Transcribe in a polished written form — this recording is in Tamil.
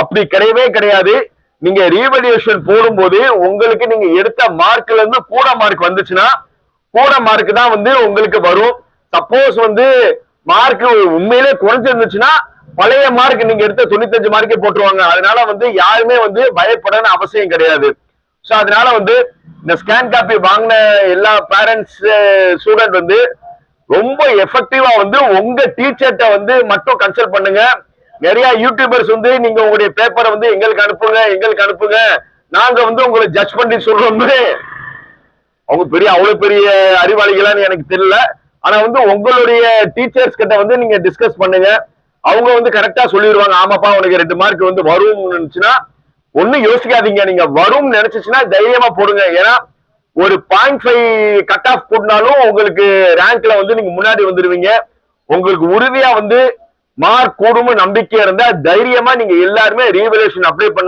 அப்படி கிடையவே கிடையாது. நீங்க ரீவேல்யூவேஷன் போடும்போது உங்களுக்கு நீங்க எடுத்த மார்க்ல இருந்து கூட மார்க் வந்துச்சுன்னா கூட மார்க் தான் வந்து உங்களுக்கு வரும். சப்போஸ் வந்து மார்க் உண்மையிலே குறைஞ்சிருந்துச்சுன்னா பழைய மார்க் நீங்க எடுத்த 95 மார்க்கே போட்டுருவாங்க. அதனால வந்து யாருமே வந்து பயப்படணும் அவசியம் கிடையாது. சோ அதனால வந்து இந்த ஸ்கேன் காப்பி வாங்கின எல்லா பேரண்ட்ஸ் ஸ்டூடெண்ட் வந்து ரொம்ப எஃபெக்டிவா வந்து உங்க டீச்சர்ட்ட வந்து மட்டும் கன்சல்ட் பண்ணுங்க. நிறைய யூடியூபர்ஸ் வந்து நீங்க உங்களுடைய பேப்பரை வந்து எங்களுக்கு அனுப்புங்க நாங்க வந்து உங்களை ஜட்ஜ் பண்ணி சொல்றோம்னு அவங்க அவ்வளவு பெரிய அறிவாளிகளான்னு எனக்கு தெரியல. ஆனா வந்து உங்களுடைய டீச்சர்ஸ் கிட்ட வந்து நீங்க டிஸ்கஸ் பண்ணுங்க. அவங்க வந்து கரெக்டா சொல்லிடுவாங்க. ஆமாப்பா உனக்கு 2 மார்க் வந்து வரும்னு நினைச்சுன்னா ஒன்னும் யோசிக்காதீங்க. நீங்க வரும்னு நினைச்சுச்சுன்னா தைரியமா போடுங்க. ஏன்னா ஒரு 0.5 கட் ஆஃப் போட்டாலும் உங்களுக்கு ரேங்க்ல வந்து நீங்க முன்னாடி வந்துருவீங்க. உங்களுக்கு உறுதியா வந்து மார்க் கூடும்னு நம்பிக்கை இருந்தா தைரியமா நீங்க எல்லாருமே ரீவேல்யூவேஷன் அப்ளை பண்ணுங்க.